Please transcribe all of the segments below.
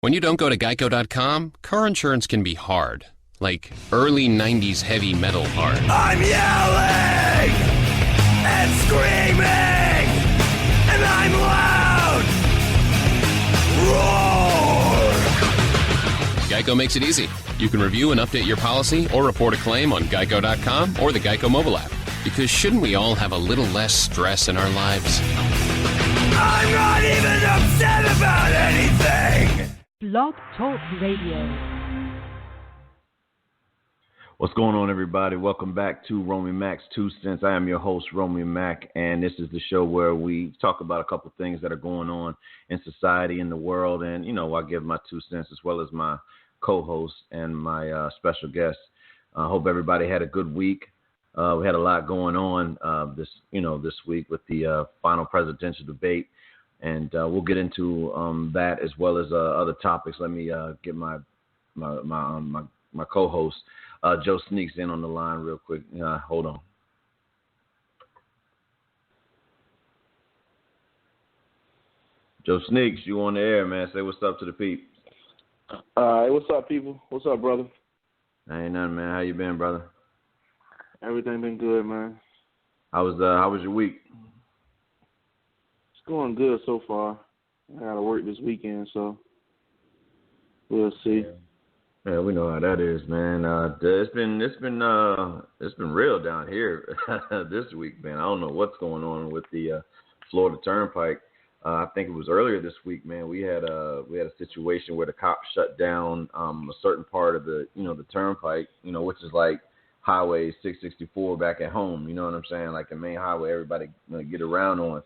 When you don't go to Geico.com, car insurance can be hard. Like early 90s heavy metal hard. I'm yelling and screaming and I'm loud. Roar! Geico makes it easy. You can review and update your policy or report a claim on Geico.com or the Geico mobile app. Because shouldn't we all have a little less stress in our lives? I'm not even upset about anything. Blog Talk Radio. What's going on, everybody? Welcome back to romey-mak's 2 Cents. I am your host, romey-mak, and this is the show where we talk about a couple things that are going on in society, in the world, and, you know, I give my 2 cents as well as my co-host and my special guest. I hope everybody had a good week. We had a lot going on this week with the final presidential debate, and we'll get into that as well as other topics. Let me get my co-host Joe Sneaks in on the line real quick. Hold on. Joe Sneaks, you on the air, man? Say what's up to the peeps. Hey, what's up, people? What's up, brother? Ain't nothing, man. How you been, brother? Everything been good, man. How was your week? It's going good so far. I got to work this weekend, so we'll see. Yeah, we know how that is, man. It's been real down here this week, man. I don't know what's going on with the Florida Turnpike. I think it was earlier this week, man. We had a situation where the cops shut down a certain part of the Turnpike, which is like Highway 664 back at home. You know what I'm saying? Like the main highway everybody get around on.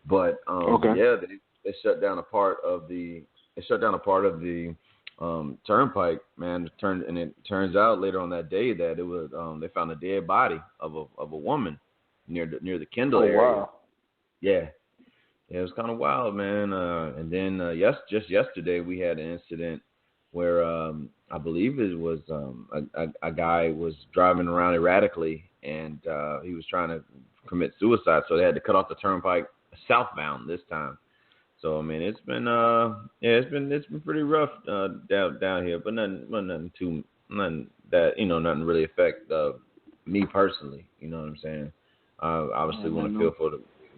But they shut down a part of the Turnpike, man. It turns out later on that day that it was they found a dead body of a woman near the Kendall area. Wow. Yeah, it was kind of wild, man. And then just yesterday we had an incident where I believe it was a guy was driving around erratically and he was trying to commit suicide, so they had to cut off the Turnpike southbound this time. So I mean, it's been pretty rough down here, but nothing that really affect me personally. You know what I'm saying? I obviously want to feel for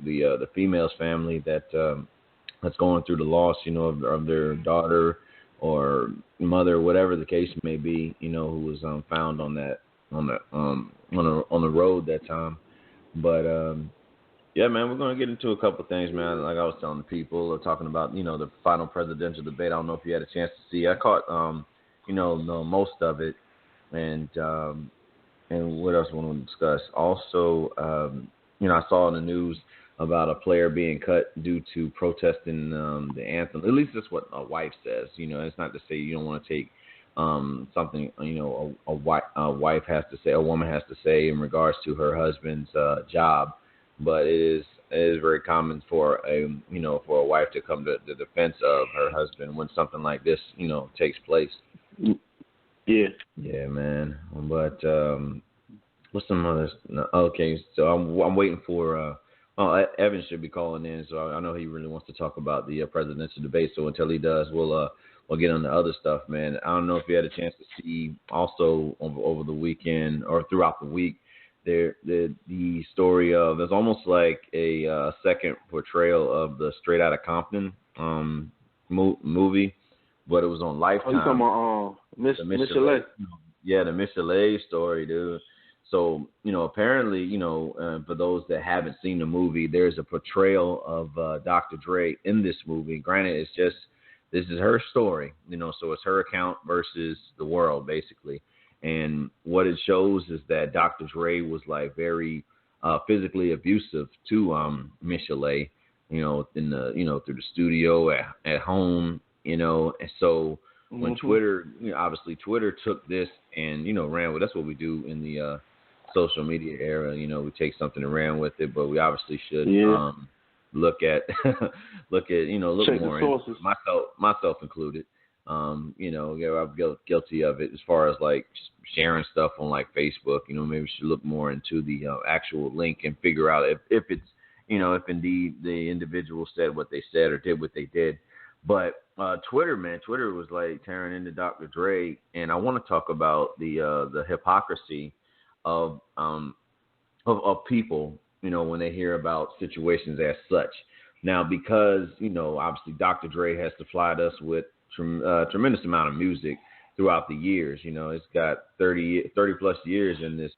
the female's family that's going through the loss, of their daughter or mother, whatever the case may be, who was found on the road that time. But yeah, man, we're going to get into a couple things, man. Like I was telling the people, talking about, the final presidential debate. I don't know if you had a chance to see. I caught, most of it. And what else I want to discuss? Also, I saw in the news about a player being cut due to protesting the anthem. At least that's what a wife says. It's not to say you don't want to take something, a wife has to say, a woman has to say in regards to her husband's job. But it is very common for a wife to come to the defense of her husband when something like this, takes place. Yeah. Yeah, man. But what's some others? Okay, so I'm waiting for. Evan should be calling in, so I know he really wants to talk about the presidential debate. So until he does, we'll get on the other stuff, man. I don't know if you had a chance to see also over the weekend or throughout the week. The story of there's almost like a second portrayal of the Straight Outta Compton movie, but it was on Lifetime. Oh, you talking about Miss Chalet? Yeah, the Miss Chalet story, dude. So apparently, for those that haven't seen the movie, there's a portrayal of Dr. Dre in this movie. Granted, this is her story, so it's her account versus the world, basically. And what it shows is that Dr. Dre was like very physically abusive to Miss Chalet, in the through the studio at home, and so when Twitter, obviously Twitter took this and ran with. That's what we do in the social media era. We take something and ran with it, but we obviously should look at look more into myself included. I'm guilty of it as far as like sharing stuff on like Facebook. Maybe we should look more into the actual link and figure out if it's, if indeed the individual said what they said or did what they did. But Twitter, man, Twitter was like tearing into Dr. Dre, and I want to talk about the hypocrisy of people, when they hear about situations as such. Now, because obviously Dr. Dre has supplied us with tremendous amount of music throughout the years. It's got 30 plus years in this,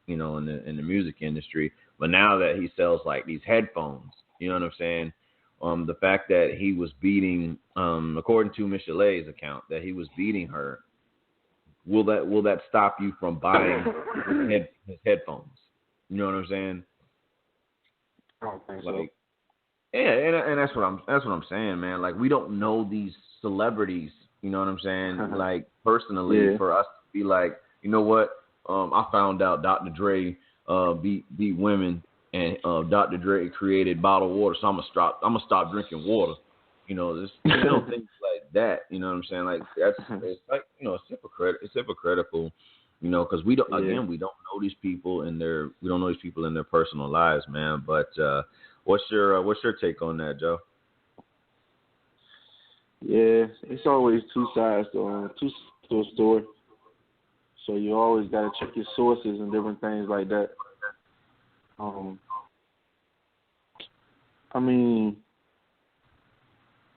in the music industry. But now that he sells like these headphones, you know what I'm saying? The fact that he was beating, according to Michelet's account, that he was beating her, will that stop you from buying his headphones? You know what I'm saying? I don't think like, so. Yeah, and that's what I'm saying, man. Like, we don't know these celebrities, you know what I'm saying? Like, personally, for us to be like, you know what? I found out Dr. Dre beat women, and Dr. Dre created bottled water, so I'm gonna stop drinking water. Just things like that. You know what I'm saying? Like, it's like, it's hypocritical. Because we don't know these people in their personal lives, man. But what's your take on that, Joe? Yeah, it's always two sides to a story. So you always got to check your sources and different things like that. I mean,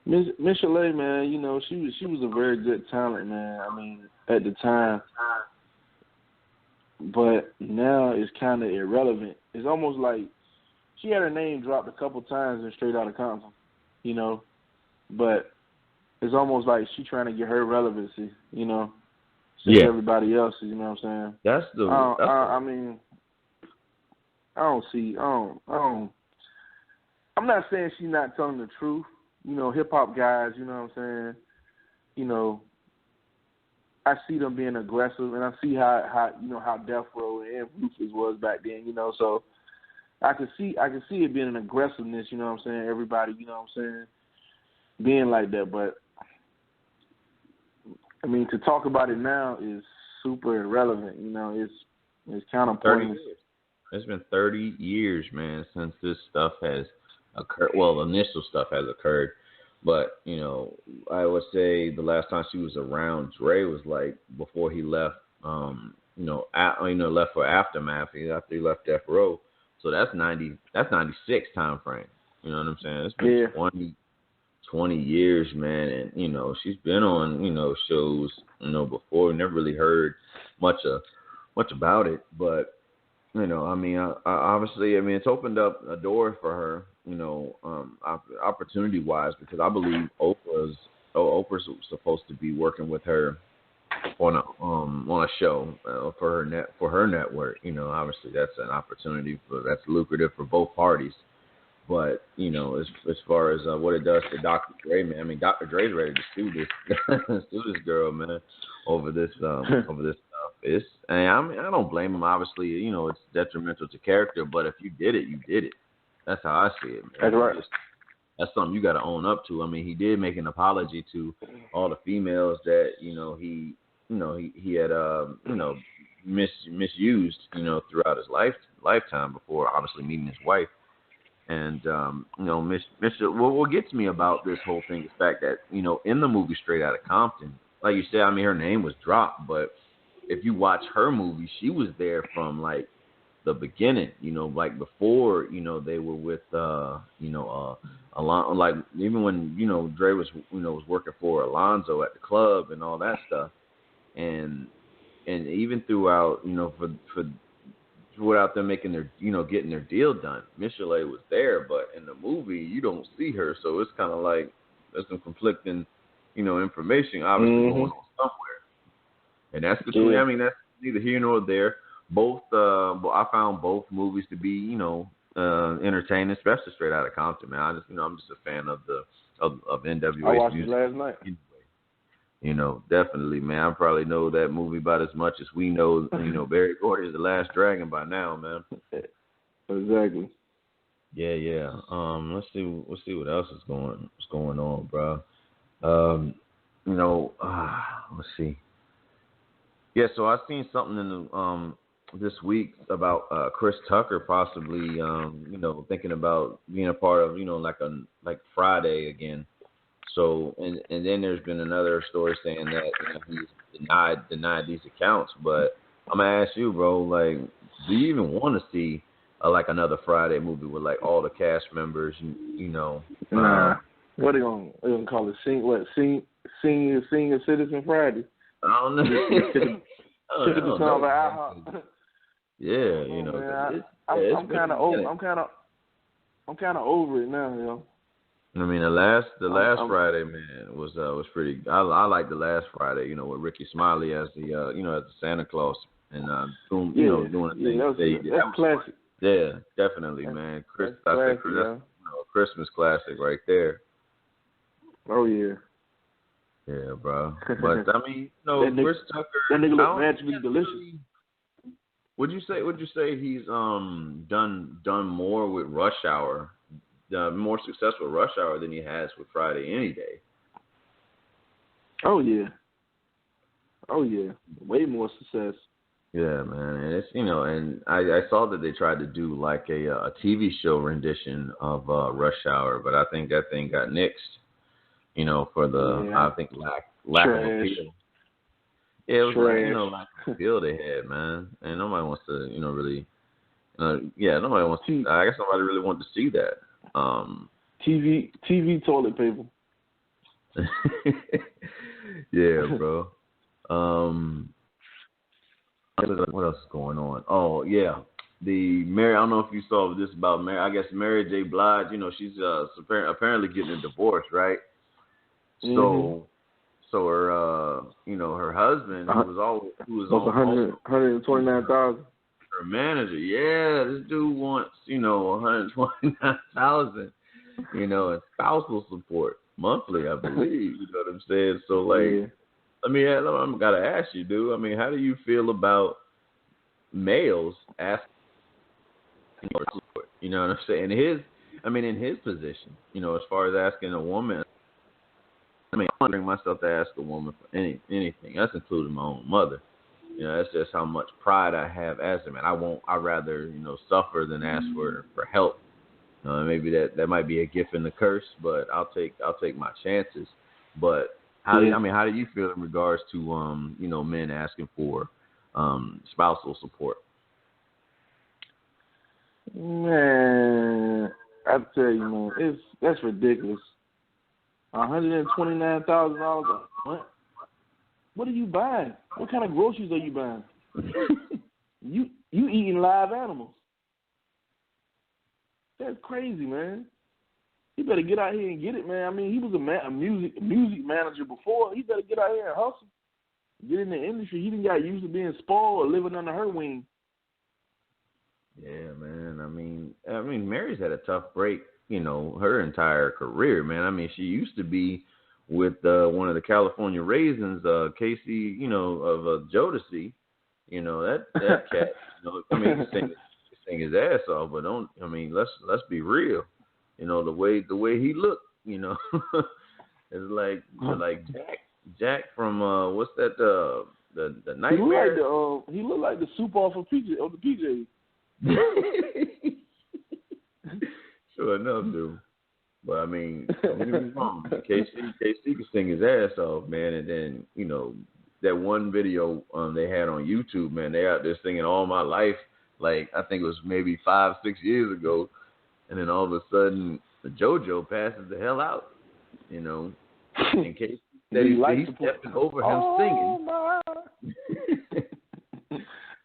Miss Chalet, man, she was a very good talent, man. I mean, at the time. But now it's kind of irrelevant. It's almost like she had her name dropped a couple times in Straight Outta Compton, But it's almost like she trying to get her relevancy, since everybody else is, you know what I'm saying? I mean, I don't see. I'm not saying she's not telling the truth. Hip hop guys, you know what I'm saying? I see them being aggressive, and I see how Death Row and Ruthless was back then, So I can see it being an aggressiveness, you know what I'm saying? Everybody, you know what I'm saying, being like that. But I mean, to talk about it now is super irrelevant. It's kind of pointless. It's been 30 years, man, since this stuff has occurred. Well, initial stuff has occurred. But, I would say the last time she was around Dre was like before he left, left for Aftermath, after he left Death Row. So that's 96 time frame. You know what I'm saying? It's been 20 years, man. And, she's been on, shows, before. Never really heard much about it. But, obviously, it's opened up a door for her, opportunity-wise, because I believe Oprah's supposed to be working with her on a show for her network. Obviously that's an opportunity that's lucrative for both parties. But as far as what it does to Dr. Dre, man, Dr. Dre's ready to sue this girl, man, over this stuff. I don't blame him. Obviously, it's detrimental to character. But if you did it, you did it. That's how I see it, man. That's right. That's something you got to own up to. He did make an apology to all the females that he had misused throughout his lifetime before obviously meeting his wife. And what gets me about this whole thing is the fact that in the movie Straight Outta Compton, like you said, her name was dropped, but if you watch her movie, she was there from like the beginning, like before, they were with, Alon, like even when, Dre was, was working for Alonzo at the club and all that stuff. And even throughout, for without them making their, getting their deal done, Michelet was there, but in the movie, you don't see her. So it's kind of like there's some conflicting, information obviously going on somewhere. And that's between, that's neither here nor there. Both, I found both movies to be, entertaining, especially Straight Outta Compton, man. I'm just a fan of NWA's I watched music. it last night. Definitely, man. I probably know that movie about as much as we know, Barry Gordy is the Last Dragon by now, man. Exactly. Yeah. Let's see what else is going on, bro. Let's see. Yeah, so I seen something in the this week about Chris Tucker possibly thinking about being a part of like Friday again. So and then there's been another story saying that he's denied these accounts. But I'm gonna ask you, bro, like, do you even want to see like another Friday movie with like all the cast members? You know, nah. What they gonna call it? Senior Citizen Friday. I don't know. Took it to some IHOP. Yeah, you know, man, I'm kind of over. I'm kind of over it now, yo. I mean, the last Friday, man, was pretty. I like the last Friday, you know, with Ricky Smiley as the as the Santa Claus and doing the thing. That's classic. Yeah, definitely, man. That's Christmas classic right there. Oh yeah. Yeah, bro. But I mean, Chris Tucker. That nigga look magically delicious. Would you say he's done more with Rush Hour, more successful Rush Hour than he has with Friday any day? Oh yeah, way more success. Yeah, man, and it's and I saw that they tried to do like a TV show rendition of Rush Hour, but I think that thing got nixed, for the I think lack of appeal. Yeah, it was lack of appeal they had, man, and nobody wants to really, nobody wants to. I guess nobody really wanted to see that. TV toilet paper. Yeah, bro. What else is going on? Oh yeah, I don't know if you saw this about Mary. I guess Mary J. Blige. She's apparently getting a divorce, right? Mm-hmm. So her her husband who was on 129,000. Her manager, yeah, this dude wants 129,000, and spousal support monthly, I believe. You know what I'm saying? So like. I'm gotta ask you, dude. I mean, how do you feel about males asking for support? You know what I'm saying? In his position, as far as asking a woman. I don't bring myself to ask a woman for anything. That's including my own mother. That's just how much pride I have as a man. I'd rather suffer than ask for help. Maybe that might be a gift and a curse, but I'll take my chances. But how do you feel in regards to men asking for spousal support? Man, I tell you, man, that's ridiculous. $129,000 what? What are you buying? What kind of groceries are you buying? You eating live animals? That's crazy, man. He better get out here and get it, man. I mean, he was a music manager before. He better get out here and hustle. Get in the industry. He didn't got used to being spoiled or living under her wing. Yeah, man. I mean, Mary's had a tough break, her entire career, man. I mean, she used to be with one of the California Raisins, Casey, of Jodeci. That cat. He sing his ass off, but let's be real. The way he looked, it's like Jack from what's that the Nightmare. He looked like the soup off of the PJ. Sure enough, dude. But don't get me wrong. KC can sing his ass off, man. And then that one video they had on YouTube, man. They out there singing "All My Life," like I think it was maybe 5-6 years ago. And then all of a sudden, JoJo passes the hell out, in case that he's stepping over him singing.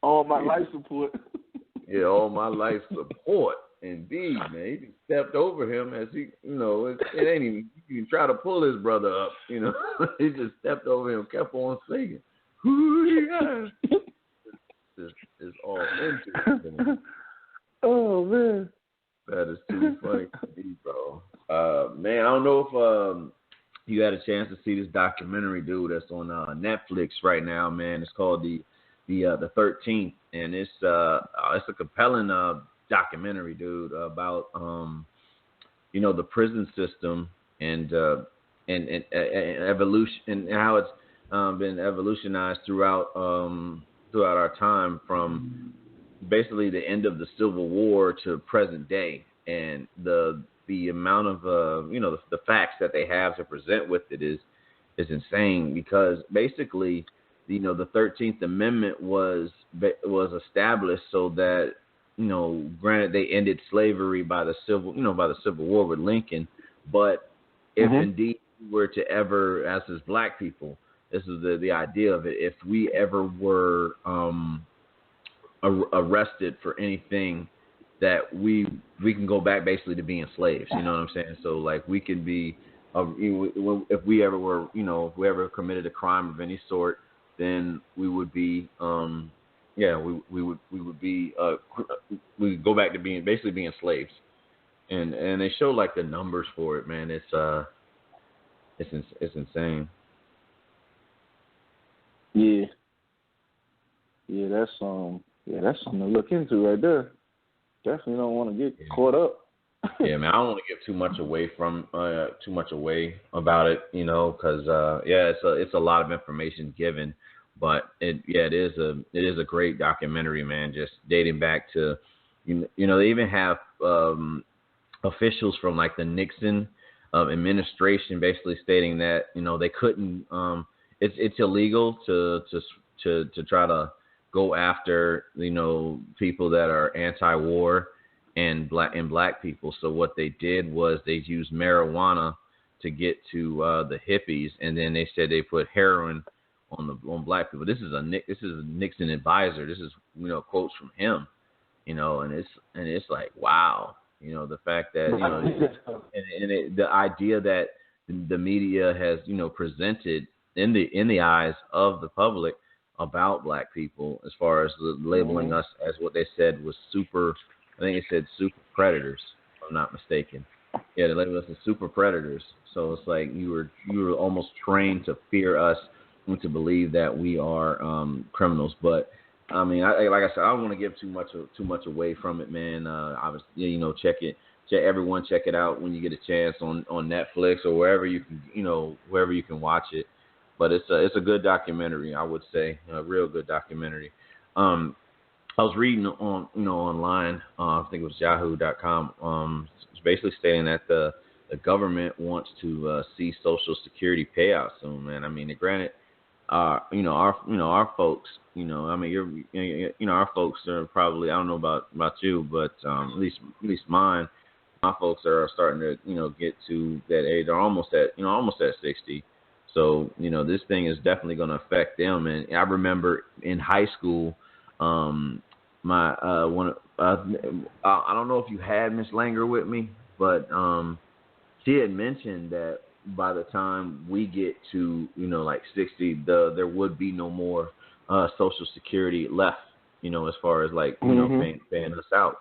All my life support. Yeah, all my life support. Indeed, man. He stepped over him as he, it ain't even, you can try to pull his brother up, He just stepped over him, kept on singing. It's all interesting. Oh, man. That is too funny to me, bro. Man, I don't know if you had a chance to see this documentary, dude, that's on Netflix right now, man. It's called the 13th, and it's a compelling documentary, dude, about the prison system and evolution and how it's been evolutionized throughout our time from basically the end of the Civil War to present day, and the the amount of the facts that they have to present with it is insane, because basically, the 13th Amendment was established so that, granted, they ended slavery by the Civil War with Lincoln, but if indeed we were to ever, as black people, this is the idea of it, if we ever were arrested for anything, that we can go back basically to being slaves. You know what I'm saying? So like we can be, if we ever were, if we ever committed a crime of any sort, then we would be, we would go back to being slaves. And they show like the numbers for it, man. It's insane. Yeah, that's something to look into right there. Definitely don't want to get caught up. Yeah, man, I don't want to give too much away about it, because it's a lot of information given, but it is a great documentary, man. Just dating back to, they even have officials from like the Nixon administration basically stating that they couldn't. It's illegal to try to go after people that are anti-war and black people. So what they did was they used marijuana to get to the hippies, and then they said they put heroin on black people. This is a Nixon advisor. This is quotes from him, and it's like, wow, the fact that the idea that the media has presented in the eyes of the public about black people, as far as labeling us as what they said was super. I think it said super predators, if I'm not mistaken. Yeah, they labeled us as super predators. So it's like you were almost trained to fear us and to believe that we are criminals. But I mean, like I said, I don't want to give too much away from it, man. Obviously, check it. Everyone check it out when you get a chance on Netflix or wherever you can watch it. But it's a good documentary, I would say, a real good documentary. I was reading on online, I think it was Yahoo.com. It's basically stating that the government wants to see Social Security payouts soon, man. I mean, granted, our folks, our folks are probably, I don't know about you, but at least mine, my folks are starting to get to that age. They're almost at 60. So this thing is definitely going to affect them. And I remember in high school, I don't know if you had Miss Langer with me, but she had mentioned that by the time we get to like 60, there would be no more Social Security left, as far as like paying us out.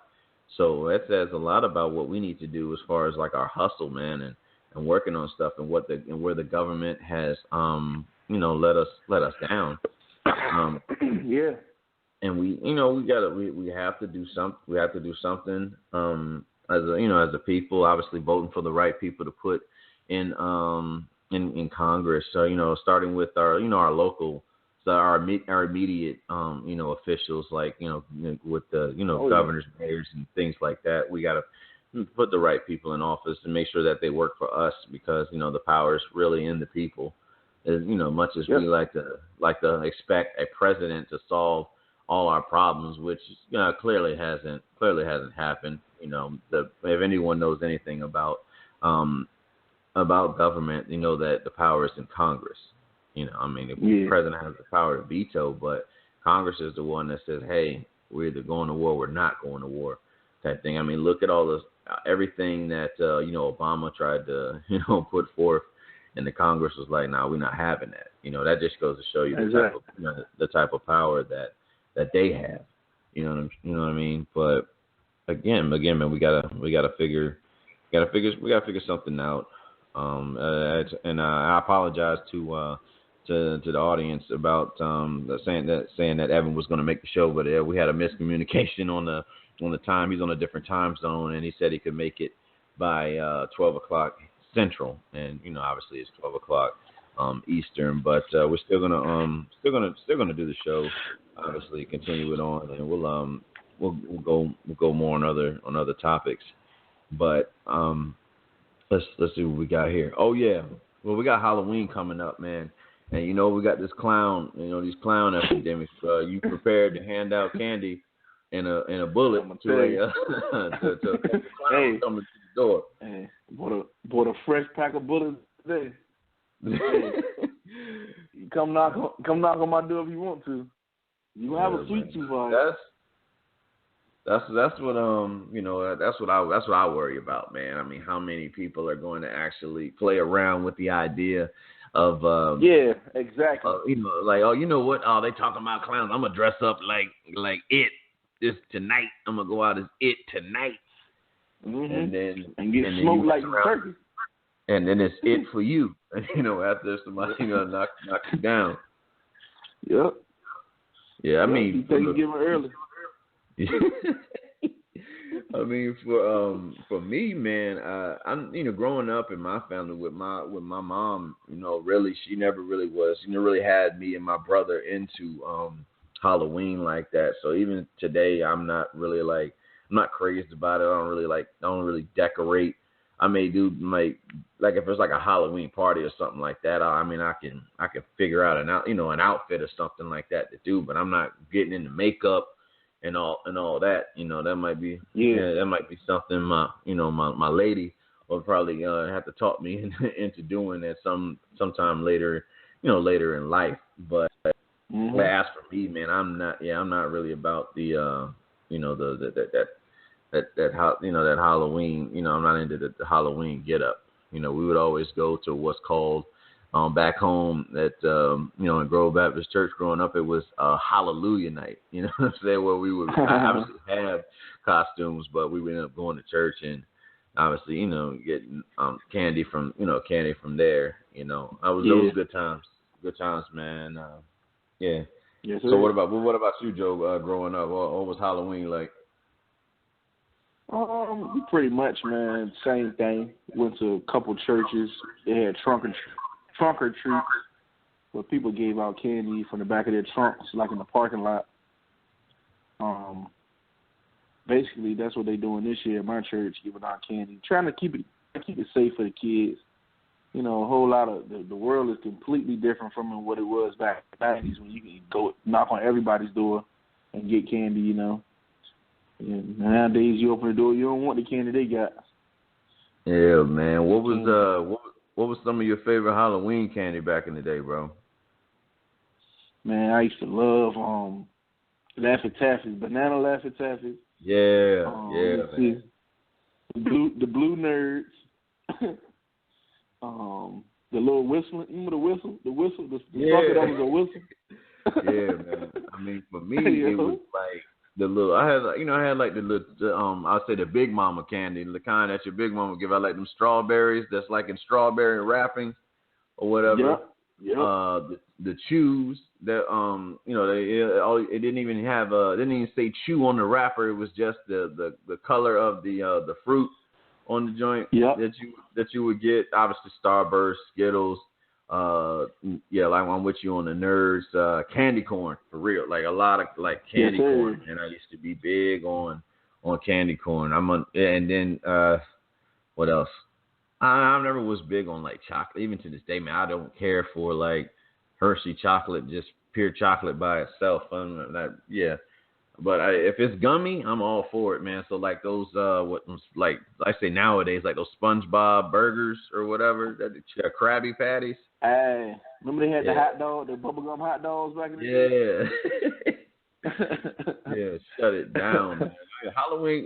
So that says a lot about what we need to do as far as like our hustle, man, and working on stuff, and where the government has let us down. Yeah. And we have to do something. We have to do something as a people. Obviously, voting for the right people to put in Congress. So starting with our local, so our immediate officials, like with the governors, mayors, and things like that. We got to put the right people in office and make sure that they work for us, because the power is really in the people. As much as we like to expect a president to solve all our problems, which clearly hasn't happened. If anyone knows anything about government, that the power is in Congress. The president has the power to veto, but Congress is the one that says, "Hey, we're either going to war, or we're not going to war," type thing. I mean, look at all this, everything that Obama tried to put forth, and the Congress was like, "No, we're not having that." That just goes to show you the type of power that they have. You know what I mean? But again, man, we gotta figure something out. And I apologize to the audience about saying that Evan was going to make the show, but we had a miscommunication on the time. He's on a different time zone, and he said he could make it by 12 o'clock Central, and obviously it's 12 o'clock Eastern. But we're still gonna do the show. Obviously, continue it on, and we'll go more on other topics. But Let's see what we got here. Oh yeah, well we got Halloween coming up, man, and you know we got this clown, these clown epidemics. You prepared to hand out candy and a bullet to a clown coming to the door. Hey, bought a fresh pack of bullets today. Hey, come knock on my door if you want to. You have a sweet tooth on. That's what that's what I worry about, man. I mean, how many people are going to actually play around with the idea of yeah, exactly. Like, oh, you know what? Oh, they talking about clowns. I'm gonna dress up like it this tonight. I'm gonna go out as it tonight, and get smoked like turkey. And then it's it for you. After somebody knock you down. Yep. Yeah, I mean, Thanksgiving early. I mean, for me, man, I'm growing up in my family with my mom. Really, she never really had me and my brother into Halloween like that. So even today, I'm not crazed about it. I don't really decorate. I may do like if it's like a Halloween party or something like that. I can figure out an outfit or something like that to do, but I'm not getting into makeup and all that. That might be that might be something my lady will probably have to talk me into doing at sometime later in life. But as for me, man, I'm not really about the that Halloween, I'm not into the Halloween get up. We would always go to what's called back home at in Grove Baptist Church growing up, it was Hallelujah night. Where we would obviously have costumes, but we would end up going to church and obviously, getting candy from there. It was good times. Good times, man. Yeah. Yes, so what about you, Joe, growing up? What was Halloween like? Pretty much, man. Same thing. Went to a couple churches. They had trunk or treats where people gave out candy from the back of their trunks, like in the parking lot. Basically, that's what they're doing this year at my church, giving out candy, trying to keep it safe for the kids. A whole lot of the world is completely different from what it was back in the 90s when you can go knock on everybody's door and get candy. And nowadays, you open the door, you don't want the candy they got. Yeah, man. What was some of your favorite Halloween candy back in the day, bro? Man, I used to love Laffy Taffies, banana Laffy Taffies. Yeah, man. The blue nerds. The little whistling. Remember the whistle? The sucker that was a whistle. Yeah, man. I mean, for me, it was like the little. I had like the little. I'll say the Big Mama candy, the kind that your Big Mama give out, like them strawberries. That's like in strawberry wrapping or whatever. Yep. The chews that it didn't even say chew on the wrapper. It was just the color of the fruit on the joint. Yep. that you would get. Obviously Starburst, Skittles. Like I'm with you on the nerds. Candy corn for real. Like a lot of like candy corn, and I used to be big on candy corn. And then what else? I never was big on like chocolate. Even to this day, man, I don't care for like Hershey chocolate, just pure chocolate by itself. But if it's gummy, I'm all for it, man. So like those, like I say nowadays, like those SpongeBob burgers or whatever, that Krabby Patties. Hey, remember they had the hot dog, the bubblegum hot dogs back in the day? Yeah, shut it down, man. Halloween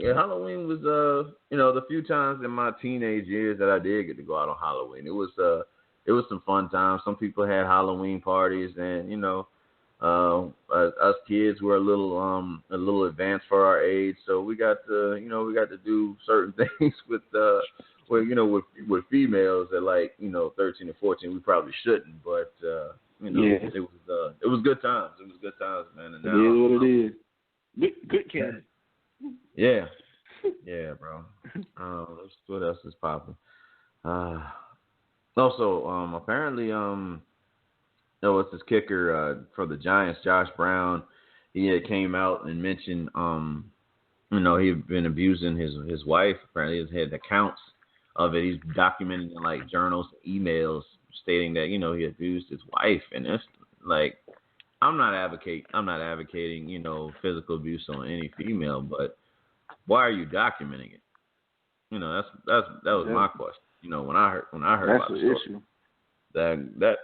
was the few times in my teenage years that I did get to go out on Halloween. It was some fun times. Some people had Halloween parties, and us kids were a little advanced for our age, so we got to do certain things with females at like 13 or 14. We probably shouldn't, but it was good times. It was good times, man. And now, it is what it is. Good candy. Yeah, bro. What else is popping? Also, apparently, what's this kicker for the Giants, Josh Brown? He had came out and mentioned, he had been abusing his wife. Apparently, he had accounts of it. He's documenting in like journals, emails, stating that he abused his wife, and it's like I'm not advocating physical abuse on any female, but why are you documenting it? That was my question. When I heard that's about the the story, issue. that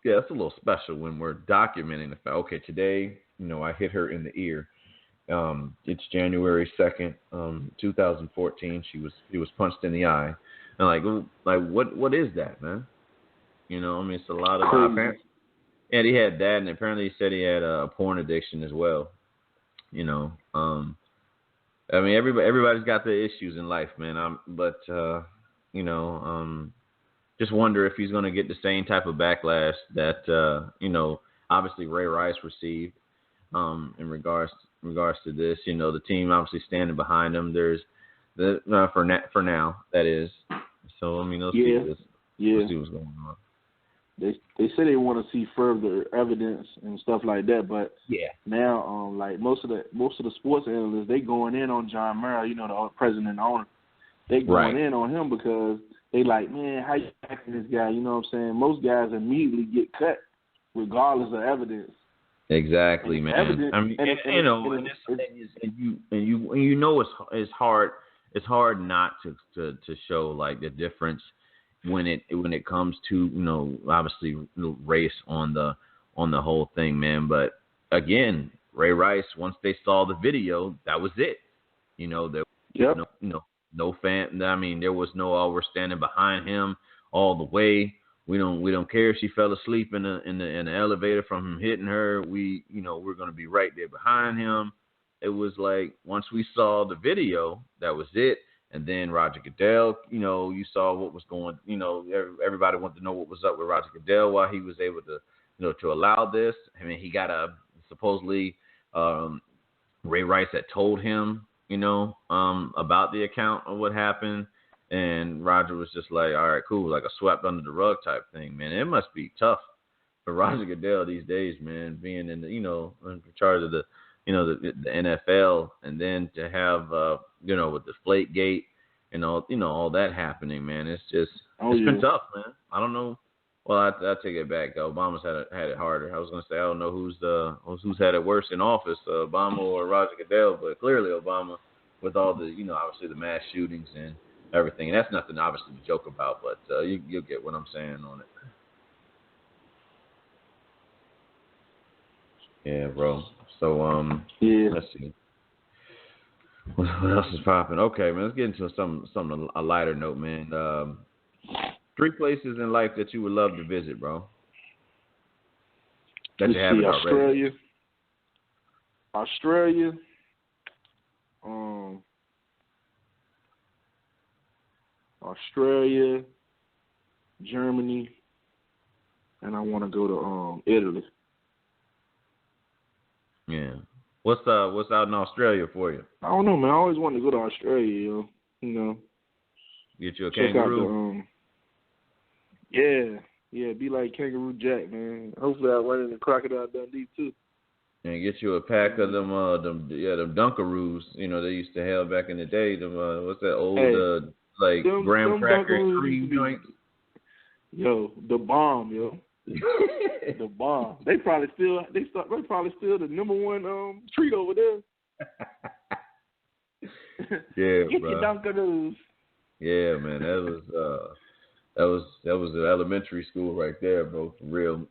it's a little special when we're documenting the fact. Okay, today I hit her in the ear. It's January 2nd, 2014. He was punched in the eye, and what is that, man? It's a lot of and he had that, and apparently he said he had a porn addiction as well. Everybody's got their issues in life, man. Just wonder if he's going to get the same type of backlash that obviously Ray Rice received in regards to this. The team obviously standing behind him. There's for now, that is. So let's see what's going on. They say they want to see further evidence and stuff like that, but now like most of the sports analysts, they going in on John Mara, the president and owner. They going in on him because they like, man, how you acting this guy? You know what I'm saying? Most guys immediately get cut regardless of evidence. Exactly, man. It's hard. It's hard not to show like the difference when it comes to obviously race on the whole thing, man. But again, Ray Rice, once they saw the video, that was it. There no fan. I mean, there was no we're standing behind him all the way. We don't care if she fell asleep in the elevator from him hitting her. We're gonna be right there behind him. It was like once we saw the video, that was it. And then Roger Goodell, you saw what was going. Everybody wanted to know what was up with Roger Goodell, why he was able to to allow this. I mean, he got supposedly Ray Rice had told him about the account of what happened. And Roger was just like, all right, cool, like a swept under the rug type thing, man. It must be tough for Roger Goodell these days, man, being in the, in charge of the NFL, and then to have, with the Deflategate and all that happening, man. It's just, been tough, man. I don't know. Well, I take it back. Obama's had it harder. I was going to say, I don't know who's had it worse in office, Obama or Roger Goodell, but clearly Obama with all the, obviously the mass shootings and everything. And that's nothing obviously to joke about, but you'll get what I'm saying on it. Yeah, bro. So, let's see. What else is popping? Okay, man, let's get into something a lighter note, man. 3 places in life that you would love to visit, bro. That you haven't already. Australia. Australia, Germany, and I want to go to Italy. Yeah. What's out in Australia for you? I don't know, man. I always wanted to go to Australia, Get you a check kangaroo. Out the, be like Kangaroo Jack, man. Hopefully I run into Crocodile Dundee too. And get you a pack of them Dunkaroos. They used to have back in the day. Them what's that old graham cracker cream joints? Yo, the bomb, yo. The bomb. They probably still the number one treat over there. Yeah, get bro. your Dunkaroos. Yeah, man, that was the elementary school right there, bro, for real.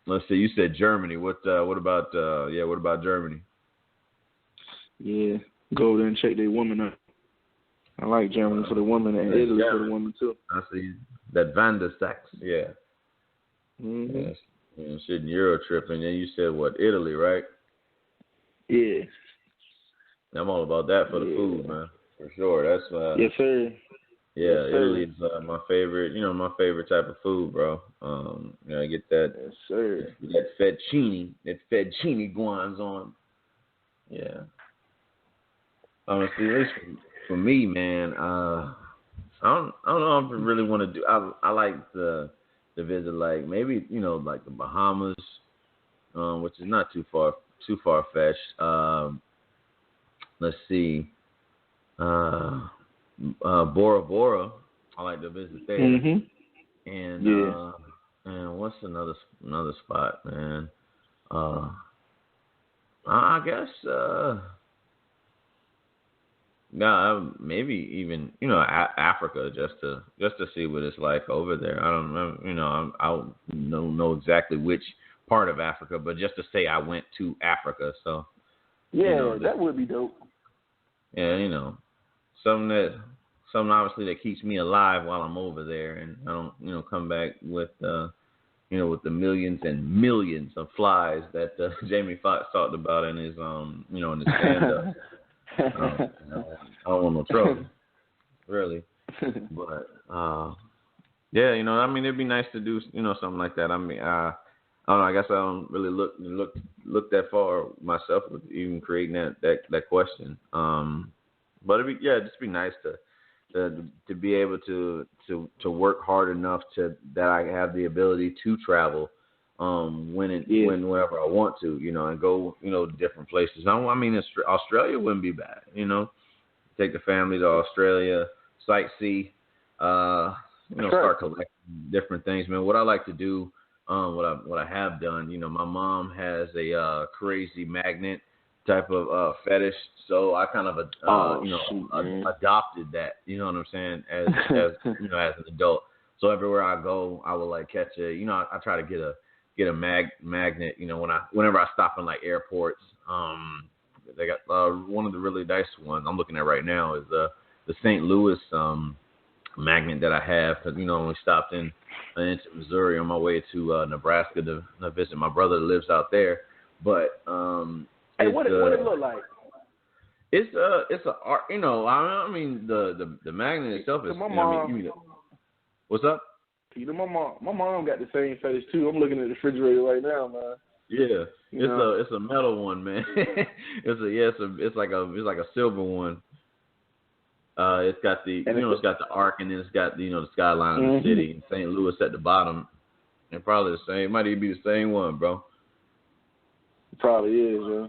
Let's see. You said Germany. What about Germany? Yeah, go over there and check their women out. I like Germany for the women and Italy for the women too. I see that Van der Sachs. Yeah. Mm-hmm. Yeah, shit, Euro trip, and then you said what? Italy, right? Yeah. I'm all about that for the food, man. For sure. That's yes, sir. Yeah, yes, Italy's my favorite. My favorite type of food, bro. I get that. Yes, sir. That fettuccine guans on. Yeah. Honestly, at least for me, man. I don't know if I really want to do. I like to visit, like maybe like the Bahamas, which is not too far fetched. Let's see. Bora Bora, I like to visit there. Mm-hmm. And and what's another spot, man? I guess maybe even Africa just to see what it's like over there. I don't know, I don't know exactly which part of Africa, but just to say I went to Africa. So that would be dope. Yeah, something obviously that keeps me alive while I'm over there, and I don't come back with with the millions and millions of flies that Jamie Foxx talked about in his in his stand-up. I don't want no trouble, really. But it'd be nice to do something like that. I mean, I don't know. I guess I don't really look that far myself with even creating that question. But it'd be nice to be able to work hard enough that I have the ability to travel whenever I want to, and go to different places. I mean, Australia wouldn't be bad, take the family to Australia, sightsee, start collecting different things, man. What I like to do, what I have done, my mom has a crazy magnet type of fetish, so I kind of adopted that, you know what I'm saying, as as an adult. So everywhere I go, I will catch I try to get a magnet, whenever I stop in airports. They got one of the really nice ones I'm looking at right now is the St. Louis magnet that I have, because I only stopped into Missouri on my way to Nebraska to visit my brother that lives out there. But what it look like? It's a art. I mean the magnet itself is. What's up? My mom got the same fetish too. I'm looking at the refrigerator right now, man. Yeah, it's a metal one, man. It's like a silver one. It's got it's got the arc, and then it's got the skyline of the city, and St. Louis at the bottom, and probably the same. It might even be the same one, bro. It probably is, yeah.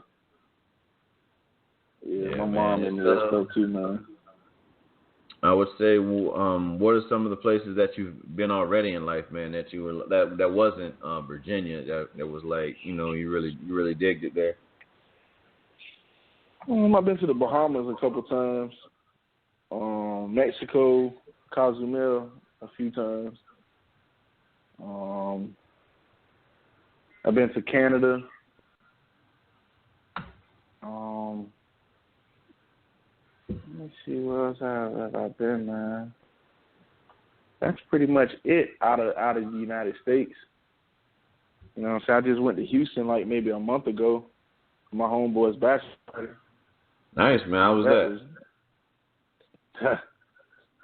Yeah, my mom into that stuff too, man. I would say, what are some of the places that you've been already in life, man? That you were that wasn't Virginia. That was you really digged it there. I've been to the Bahamas a couple times. Mexico, Cozumel a few times. I've been to Canada. Let me see where else have I been, man. That's pretty much it out of the United States. So I just went to Houston maybe a month ago for my homeboy's bachelor party. Nice, man. How was that?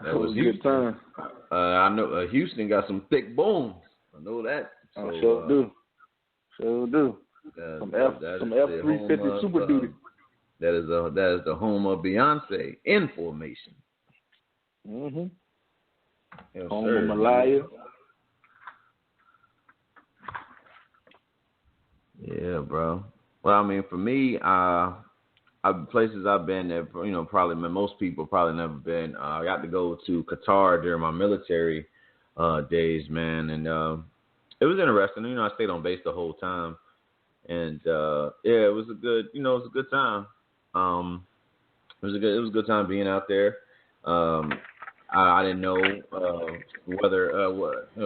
That was a good time. I know Houston got some thick booms. I know that. So, sure do. Some F-350 Super Duty. That is the home of Beyonce in formation. Mhm. Yes, home sir. of Malaya. Yeah, bro. Well, I mean, for me, places I've been that probably most people probably never been. I got to go to Qatar during my military days, man, and it was interesting. I stayed on base the whole time, and it was a good time. It was a good time being out there. I didn't know whether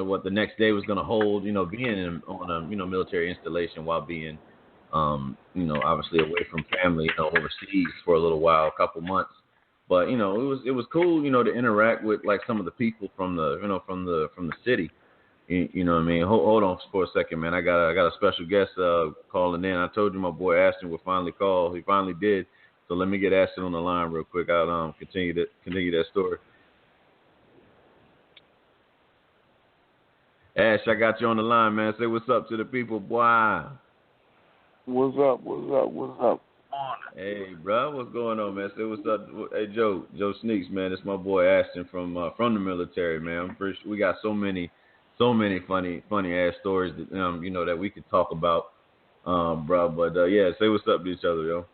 what the next day was going to hold. Being on a military installation while being obviously away from family, overseas for a little while, a couple months. But it was cool, to interact with some of the people from the from the city. You know what I mean? Hold on for a second, man. I got a special guest calling in. I told you my boy Ashton would finally call. He finally did. So let me get Ashton on the line real quick. I'll continue that story. Ash, I got you on the line, man. Say what's up to the people, boy. What's up? Hey, bro, what's going on, man? Say what's up. Hey, Joe Sneaks, man. It's my boy Ashton from the military, man. I'm pretty sure we got so many funny ass stories that that we could talk about, bro. But say what's up to each other, yo.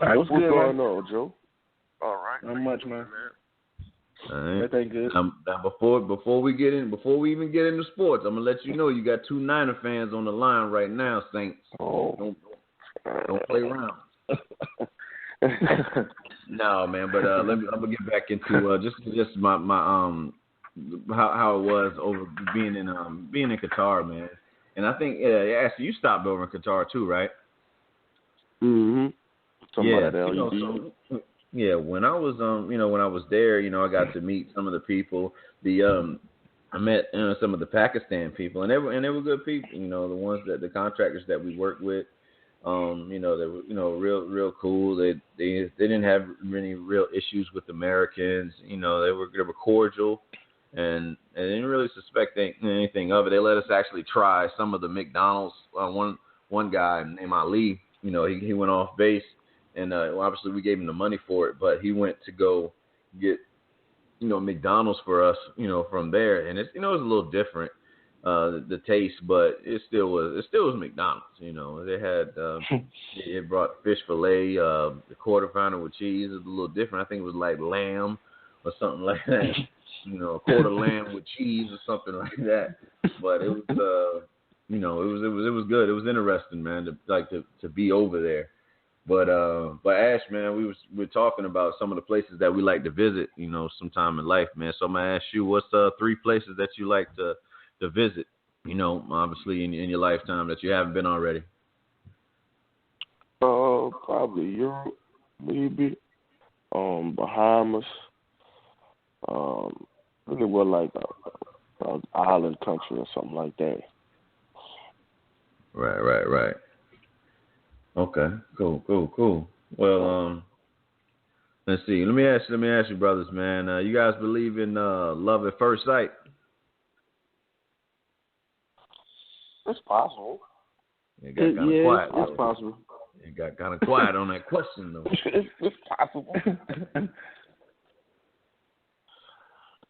All right, what's going on, Joe? All right. Not much, man. All right. That ain't good. Now before we even get into sports, I'm gonna let you know you got 2 Niner fans on the line right now, Saints. Oh, Don't play around. No, man, but I'm gonna get back into just my how it was over being in Qatar, man. And I think actually you stopped over in Qatar too, right? Yeah, when I was when I was there, I got to meet some of the people. I met some of the Pakistan people, and they were good people. The ones the contractors that we worked with. They were real cool. They didn't have any real issues with Americans. They were cordial, and they didn't really suspect anything of it. They let us actually try some of the McDonald's. One guy named Ali, he went off base, and obviously we gave him the money for it, but he went to go get McDonald's for us, from there, and it was a little different. The taste, but it still was McDonald's. They had it brought fish fillet, the quarter pounder with cheese. It was a little different. I think it was like lamb or something like that. A quarter lamb with cheese or something like that. But it was it was good. It was interesting, man, to be over there. But Ash, man, we're talking about some of the places that we like to visit, sometime in life, man. So I'm gonna ask you, what's 3 places that you like to visit, obviously in your lifetime that you haven't been already? Probably Europe, maybe, Bahamas, really well like an island country or something like that. Right. Okay, cool. Well, let's see. Let me ask you, brothers, man. You guys believe in love at first sight? It's possible. It got kind of quiet. It's possible. It got kind of quiet on that question, though. It's possible.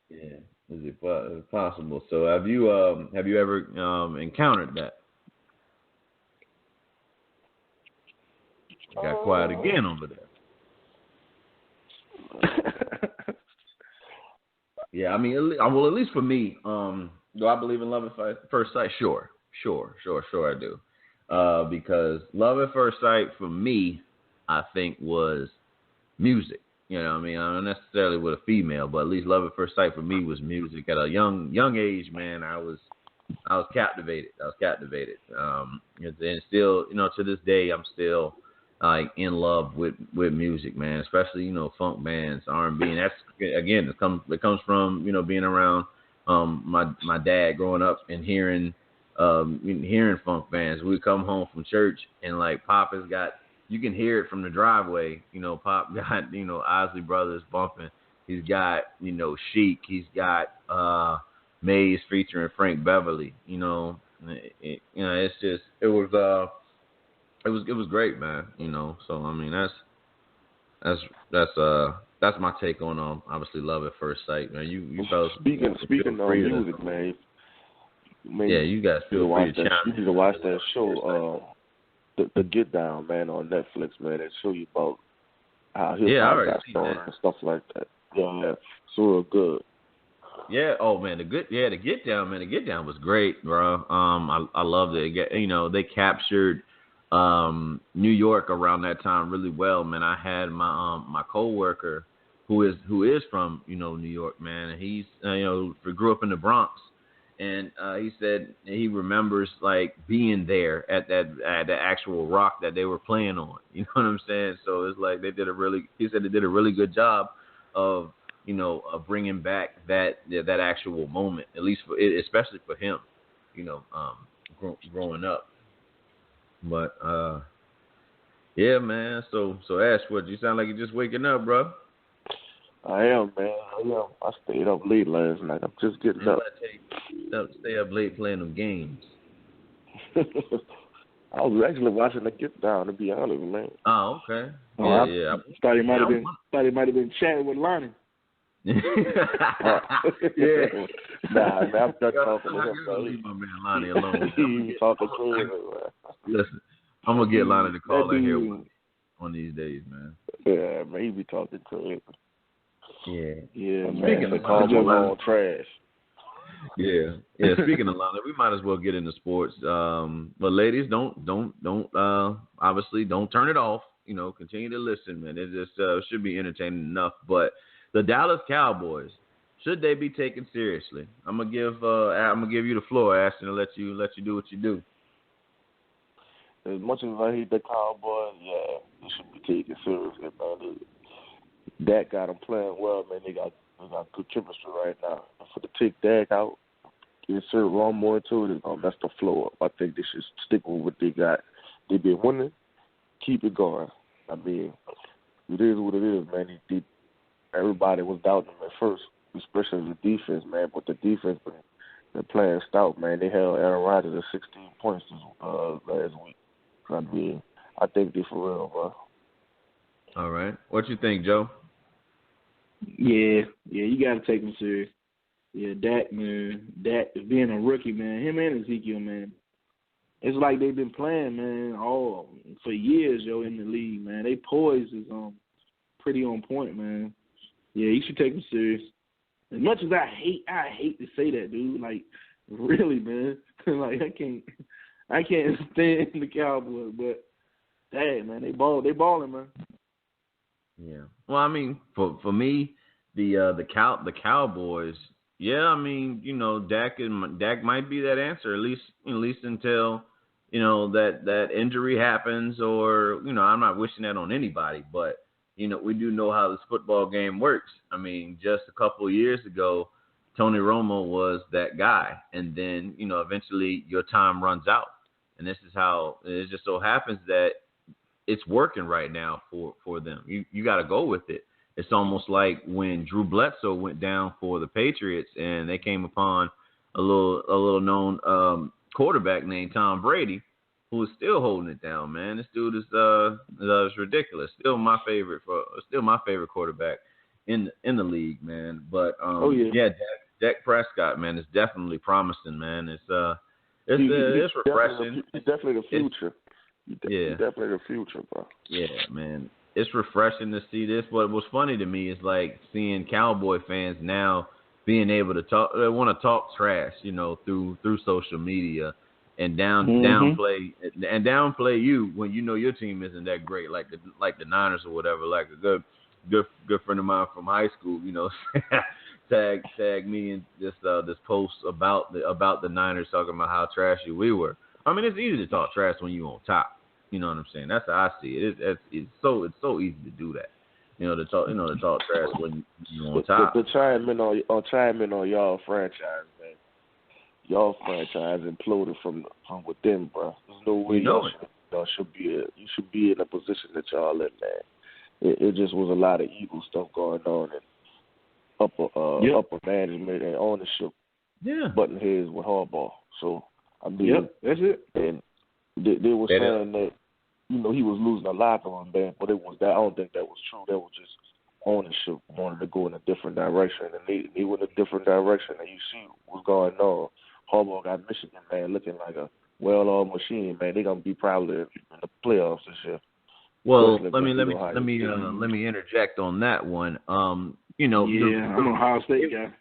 Yeah, is it possible? So have you ever encountered that? It got quiet again over there. Yeah, I mean, well, at least for me, do I believe in love at first sight? Sure, I do. Because love at first sight for me, I think, was music. I mean, I don't necessarily with a female, but at least love at first sight for me was music. At a young age, man, I was captivated. And still, to this day, I'm still like in love with music, man. Especially funk bands, R&B, and that's again it comes from being around my dad growing up and hearing funk bands. We come home from church and like Pop has got, you can hear it from the driveway. Pop got Isley Brothers bumping. He's got Chic. He's got Maze featuring Frank Beverly. It's just it was great, man. So I mean that's my take on obviously love at first sight, man. You fellas speaking of music, man. Yeah, you guys feel free to chime in. You need to watch that show, the Get Down, man, on Netflix, man. They show you about how hip hop got started and stuff like that. Yeah, so good. Yeah. Oh man, the Get Down, man. The Get Down was great, bro. I loved it. They captured New York around that time really well, man. I had my coworker who is from New York, man, and he's grew up in the Bronx, and he said he remembers like being there at the actual rock that they were playing on. You know what I'm saying? So it's like he said they did a really good job of bringing back that actual moment, at least especially for him, growing up. But yeah, man. So Ash, what you sound like you're just waking up, bro? I am, man. I stayed up late last night. I'm just getting up. Stay up late playing them games. I was actually watching the Get Down, to be honest, man. Oh, okay. Yeah. I thought he might have been chatting with Lonnie. Yeah. Nah, man, I'm done talking to him. Leave my man Lonnie alone. He's talking to him. Listen, I'm gonna get Lonnie to call in here one of these days, man. Yeah, man, he be talking to him. Yeah. Yeah, Speaking man. of Call Malone trash. Yeah. Speaking of Lana, we might as well get into sports. But ladies, don't obviously don't turn it off. Continue to listen, man. It just should be entertaining enough. But the Dallas Cowboys, should they be taken seriously? I'm gonna give you the floor, Ashton, and let you do what you do. As much as I hate the Cowboys, yeah, they should be taken seriously, man. Dak got them playing well, man. They got good chemistry right now. And for to take Dak out, insert one more into it, that's the flow up. I think they should stick with what they got. They've been winning, keep it going. I mean, it is what it is, man. Everybody was doubting them at first, especially the defense, man. But the defense been playing stout, man. They held Aaron Rodgers to 16 points last week. I mean, I think they for real, bro. All right. What you think, Joe? Yeah, you got to take him serious. Yeah, Dak, man. Dak, being a rookie, man. Him and Ezekiel, man. It's like they've been playing, man, all for years, in the league, man. They poise is pretty on point, man. Yeah, you should take him serious. As much as I hate to say that, dude. Like, really, man. Like, I can't stand the Cowboys, but dang, man, they balling, man. Yeah. Well, I mean, for me, the Cowboys. Yeah, I mean, Dak might be that answer at least until that injury happens, or I'm not wishing that on anybody, but we do know how this football game works. I mean, just a couple of years ago, Tony Romo was that guy, and then eventually your time runs out, and this is how it just so happens that it's working right now for them. You got to go with it. It's almost like when Drew Bledsoe went down for the Patriots and they came upon a little known quarterback named Tom Brady, who is still holding it down, man. This dude is ridiculous. Still my favorite quarterback in the league, man. But Dak Prescott, man, is definitely promising, man. It's refreshing. He's definitely the future. Yeah, definitely the future, bro. Yeah, man. It's refreshing to see this. What was funny to me is like seeing Cowboy fans now being able to talk. They want to talk trash, through social media, and downplay you when your team isn't that great, like the Niners or whatever. Like a good friend of mine from high school, tag me in this post about the Niners, talking about how trashy we were. I mean, it's easy to talk trash when you're on top. You know what I'm saying? That's how I see it. It's so easy to do that. To talk trash when you're on top. To chime in on y'all franchise, man. Y'all franchise imploded from within, bro. There's no way y'all should be in a position that y'all in, man. It just was a lot of evil stuff going on and upper management and ownership. Yeah. Butting heads with Harbaugh. So I mean, that's it. And they were saying that he was losing a locker room, man, but it was that. I don't think that was true. That was just ownership wanted to go in a different direction, and they went in a different direction. And you see what's going on. Harbaugh got Michigan, man, looking like a well-oiled machine, man. They're gonna be probably in the playoffs this year. Well, let me interject on that one. I'm an Ohio State guy.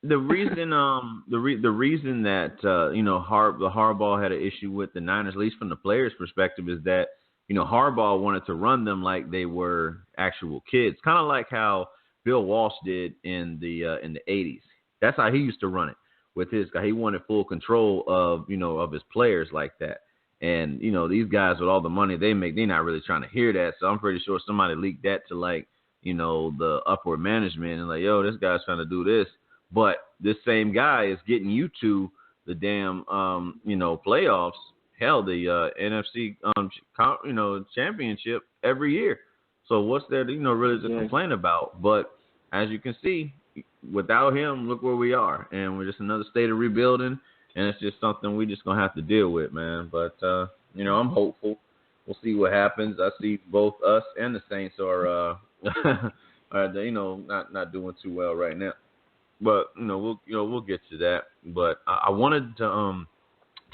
The reason that the Harbaugh had an issue with the Niners, at least from the players' perspective, is that Harbaugh wanted to run them like they were actual kids, kind of like how Bill Walsh did in the 80s. That's how he used to run it with his guy. He wanted full control of his players like that. And these guys with all the money they make, they're not really trying to hear that. So I'm pretty sure somebody leaked that to the upward management and like, yo, this guy's trying to do this. But this same guy is getting you to the damn, playoffs. Hell, the NFC, championship every year. So what's there to, really to complain about? But as you can see, without him, look where we are. And we're just another state of rebuilding. And it's just something we just going to have to deal with, man. But, I'm hopeful. We'll see what happens. I see both us and the Saints are not doing too well right now. But we'll get to that. But I wanted to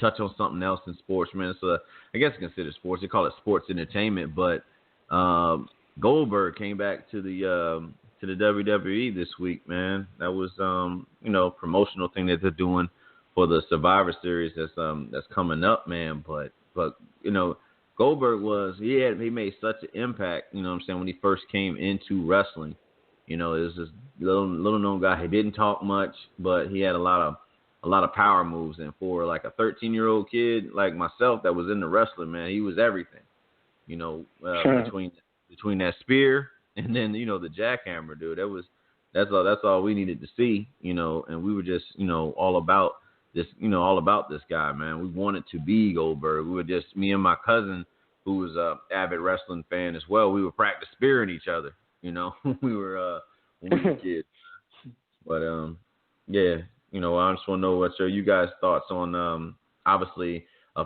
touch on something else in sports, man. So I guess it's considered sports. They call it sports entertainment. But Goldberg came back to the to the WWE this week, man. That was promotional thing that they're doing for the Survivor Series that's coming up, man. But Goldberg he made such an impact, you know what I'm saying, when he first came into wrestling. It was this little known guy. He didn't talk much, but he had a lot of power moves. And for like a 13-year-old kid like myself that was into wrestling, man, he was everything. Between that spear and then the jackhammer, dude. That's all we needed to see, and we were just all about this guy, man. We wanted to be Goldberg. We were just, me and my cousin, who was a avid wrestling fan as well, we would practice spearing each other, we were when we were kids. But I just want to know what you guys' thoughts on obviously a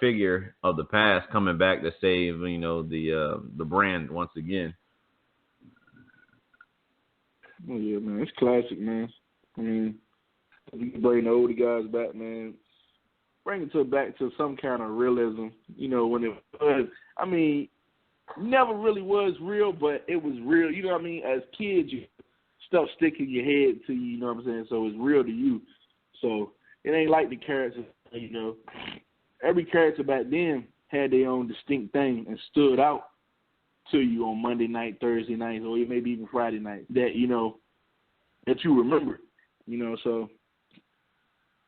figure of the past coming back to save the brand once again. Oh yeah, man, it's classic, man. I mean, if you can bring the older guys back, man, bring it back to some kind of realism. When it was, I mean, never really was real, but it was real. You know what I mean? As kids, stuff stick in your head to you. You know what I'm saying? So it's real to you. So it ain't like the characters. Every character back then had their own distinct thing and stood out to you on Monday night, Thursday nights, or maybe even Friday night that that you remember. So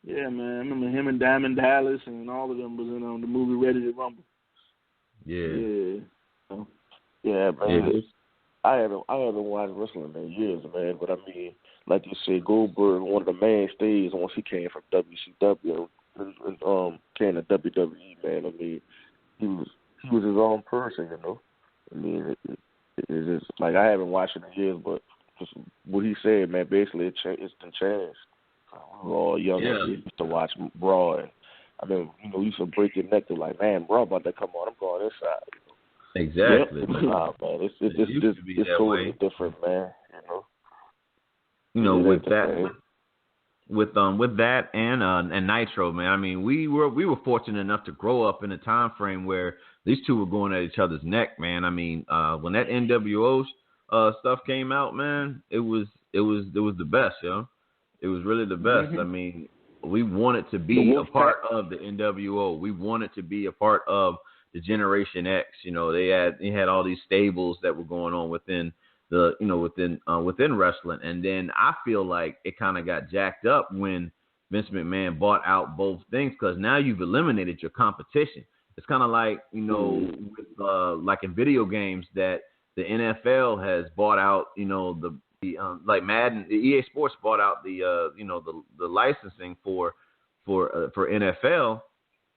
yeah, man, I remember him and Diamond Dallas and all of them was in the movie Ready to Rumble. Yeah. Yeah, man. I haven't watched wrestling in years, man. But I mean, like you said, Goldberg, one of the mainstays once he came from WCW and came to WWE, man. I mean, he was his own person, I mean, it's just like I haven't watched it in years, but just what he said, man, basically it's been changed. We were all young and used to watch Raw, and I mean, we used to break your neck to like, man, Raw about to come on, I'm going inside. Exactly. Yep. Nah, man, it's totally different, man. With that and Nitro, man. I mean, we were fortunate enough to grow up in a time frame where these two were going at each other's neck, man. I mean, when that NWO stuff came out, man, it was the best, yo. It was really the best. Mm-hmm. I mean, we wanted to be a part of the NWO. We wanted to be a part of the Generation X. They had all these stables that were going on within within wrestling, and then I feel like it kind of got jacked up when Vince McMahon bought out both things, because now you've eliminated your competition. It's kind of like with like in video games that the NFL has bought out the like Madden, the EA Sports bought out the licensing for NFL.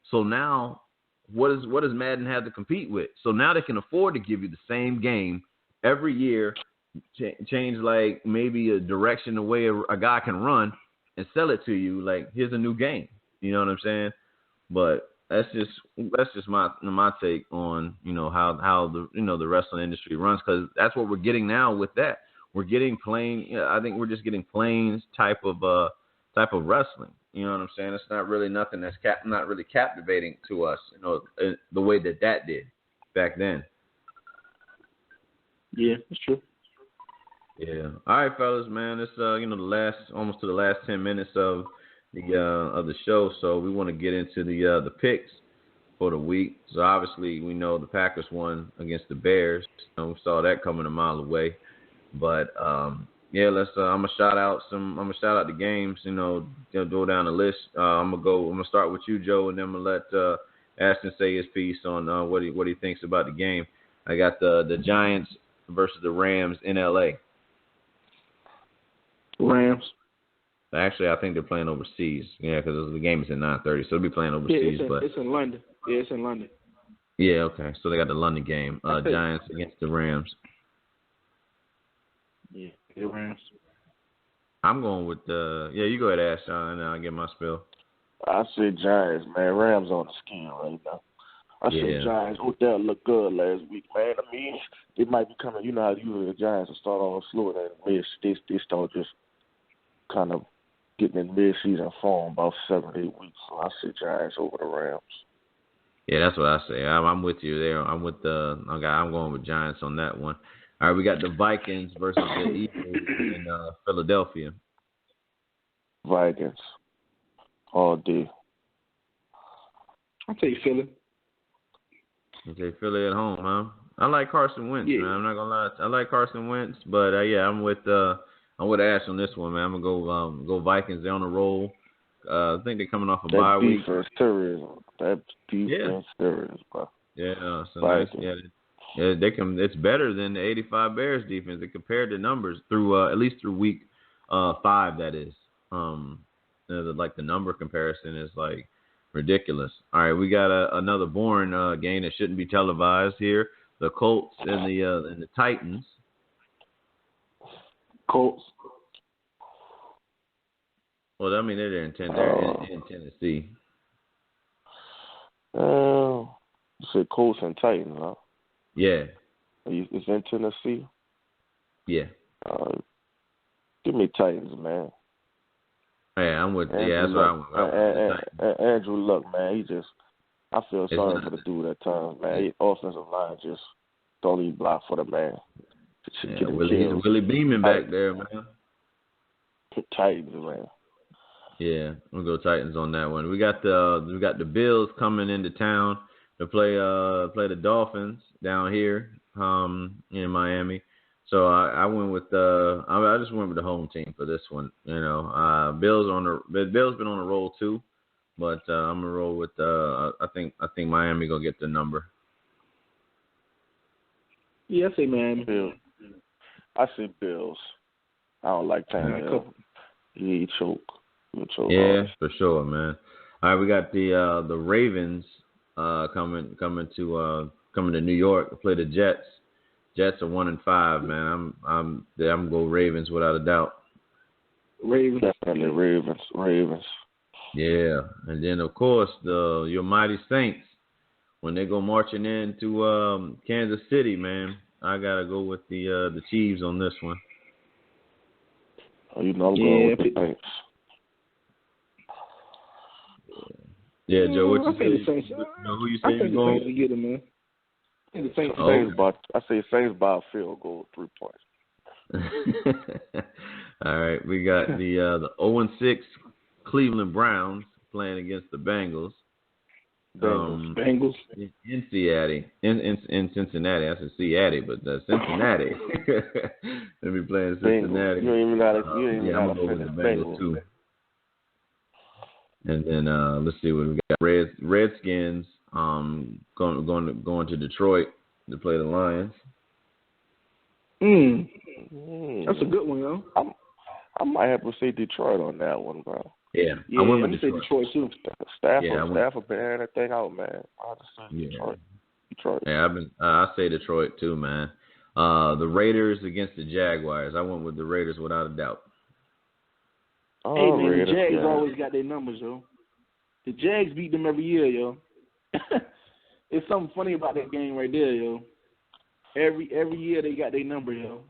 So now what does Madden have to compete with? So now they can afford to give you the same game every year, change like maybe a direction, the way a guy can run, and sell it to you like, here's a new game. You know what I'm saying? But that's just my take on how the wrestling industry runs, because that's what we're getting now with that. We're getting plain. I think we're just getting plain type of wrestling. You know what I'm saying? It's not really nothing that's not really captivating to us. The way that did back then. Yeah, that's true. Yeah. All right, fellas, man. It's almost to the last 10 minutes of the show, so we want to get into the picks for the week. So obviously we know the Packers won against the Bears. We saw that coming a mile away. But let's. I'm gonna shout out the games. Go down the list. I'm gonna start with you, Joe, and then I'm gonna let Ashton say his piece on what he thinks about the game. I got the Giants versus the Rams in LA. Rams. Actually, I think they're playing overseas. Yeah, because the game is at 9:30, so they'll be playing overseas. It's in London. Yeah, it's in London. Yeah, okay. So they got the London game. Giants against the Rams. Yeah, the Rams. I'm going with you go ahead, Ash, and I'll get my spill. I say Giants, man. Rams on the skin right now. I say Giants. Odell looked good last week, man. I mean, they might be coming. You know how usually the Giants will start off slow, and then they start just kind of getting in mid-season form about 7-8 weeks. So I say Giants over the Rams. Yeah, that's what I say. I'm with you there. I'm going with Giants on that one. All right, we got the Vikings versus the Eagles in Philadelphia. Vikings. All day. I'll take Philly. You say Philly at home, huh? I like Carson Wentz, man. I'm not gonna lie. I like Carson Wentz, but I'm with Ash on this one, man. I'm gonna go Vikings. They're on the roll. I think they're coming off a bye week. That defense terrorism, bro. Yeah, so nice. Yeah, they can. It's better than the '85 Bears defense. They compared the numbers through at least through week 5. That is, like the number comparison is like ridiculous. All right, we got another boring game that shouldn't be televised here. The Colts and the Titans. Colts. Well, I mean they're in Tennessee. You said Colts and Titans, huh? Yeah. It's in Tennessee? Yeah. Give me Titans, man. Yeah, I'm with. That's right. Andrew Luck, man. I feel sorry for the dude at times, man. His offensive line just don't even block for the man. He's Willie Beeman back there, man. Titans, man. Yeah, we'll go Titans on that one. We got the Bills coming into town to play the Dolphins down here in Miami. So I went with I just went with the home team for this one. You know, Bills been on a roll too, but I'm gonna roll with I think Miami gonna get the number. Yeah, I say Miami. Bills. I say Bills. I don't like Tannehill. He choke. Yeah, for sure, man. All right, we got the Ravens coming to New York to play the Jets. Jets are 1-5, man. I'm gonna go Ravens without a doubt. Ravens. Definitely Ravens. Yeah, and then of course your mighty Saints when they go marching into Kansas City, man. I gotta go with the Chiefs on this one. Oh, I'm going with the Saints. Yeah, Joe, what you say? Who you say you're going? I think the Saints will get them, man. I think the Saints. I say Saints by a field goal, 3 points. All right, we got the 0-6 Cleveland Browns playing against the Bengals. Bengals in Cincinnati. In Cincinnati, I said Cincinnati, but Cincinnati. Let me play in Cincinnati. You ain't even got to finish the Bengals too. And then let's see what we got. Redskins going to Detroit to play the Lions. That's a good one, yo. I might have to say Detroit on that one, bro. Yeah, I went with Detroit too. Stafford been airing that thing out, man. I just say Detroit. Yeah, I say Detroit too, man. The Raiders against the Jaguars. I went with the Raiders without a doubt. Oh, hey man, Raiders, the Jags always got their numbers, yo. The Jags beat them every year, yo. It's something funny about that game right there, yo. Every year they got their number, yo.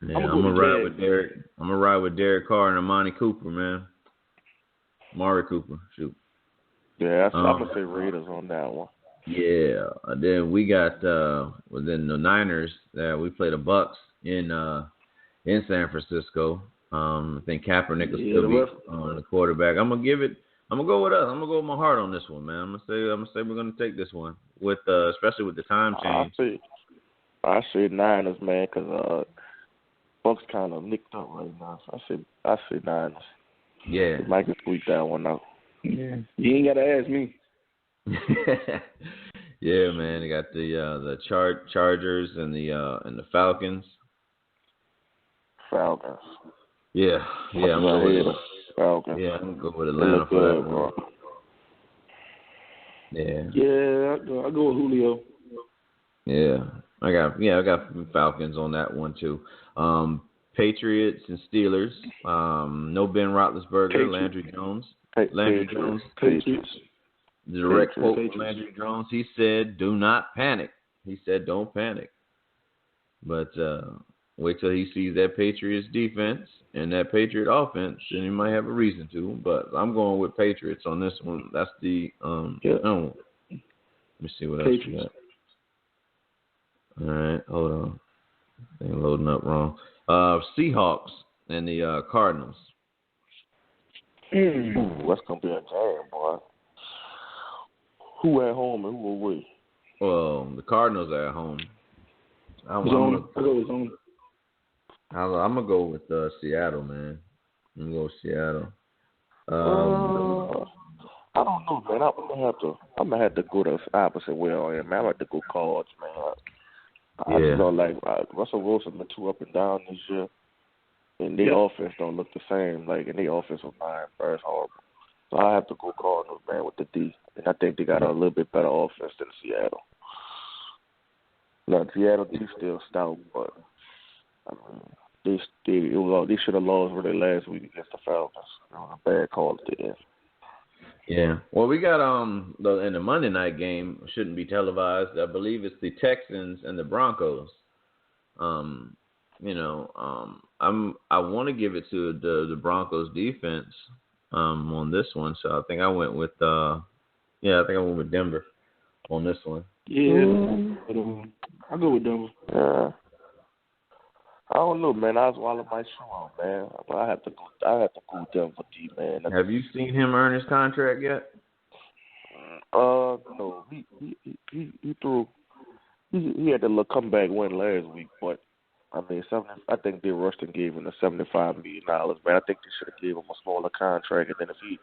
Yeah, I'm gonna ride with Derek. I'm gonna ride with Derek Carr and Amari Cooper, man. Amari Cooper, shoot. Yeah, I'm gonna say Raiders on that one. Yeah, then we got within the Niners. We play the Bucks in San Francisco. I think Kaepernick will still be on the quarterback. I'm gonna go with us. I'm gonna go with my heart on this one, man. I'm gonna say we're gonna take this one with especially with the time change. I say Niners, man, because Bucks kind of nicked up right now. So I say Niners. Yeah, Mike can squeak that one out. Yeah, you ain't gotta ask me. Yeah, man. They got the Chargers and the Falcons. Falcons. Yeah, I'm going with Falcons. Yeah, I'm gonna go with Atlanta for that one. Yeah, I'll go with Julio. Yeah, I got Falcons on that one too. Patriots and Steelers. No Ben Roethlisberger. Landry Jones. Patriots. Direct quote from Landry Jones. He said, "Do not panic." He said, "Don't panic." But wait till he sees that Patriots defense and that Patriot offense, and he might have a reason to. But I'm going with Patriots on this one. That's the let me see what else we got. All right, hold on. Ain't loading up wrong. Seahawks and the Cardinals. Ooh, that's gonna be a game, boy. Who at home and who away? Well, the Cardinals are at home. I'm gonna go with Seattle, man. I'm gonna go with Seattle. I don't know, man. I'm gonna have to go the opposite way I am. I like to go Cards, man. I just don't like Russell Wilson been too up and down this year, and their offense don't look the same. Like, and their offensive line is horrible. So I have to go Cardinals, man, with the D. And I think they got a little bit better offense than Seattle. Now, Seattle D still stout, but I mean, they should have lost really last week against the Falcons. It was a bad call at the end. Yeah. Well, we got in the Monday night game, shouldn't be televised. I believe it's the Texans and the Broncos. I want to give it to the Broncos defense on this one. So I think I went with Denver on this one. Yeah. I'll go with Denver. Yeah. I don't know, man. I was swallowing my shoe out, man. But I have to go Denver D, man. Have you seen him earn his contract yet? No. He threw. He had a comeback win last week, but I mean, I think they rushed and gave him the $75 million, man. I think they should have gave him a smaller contract, and then if he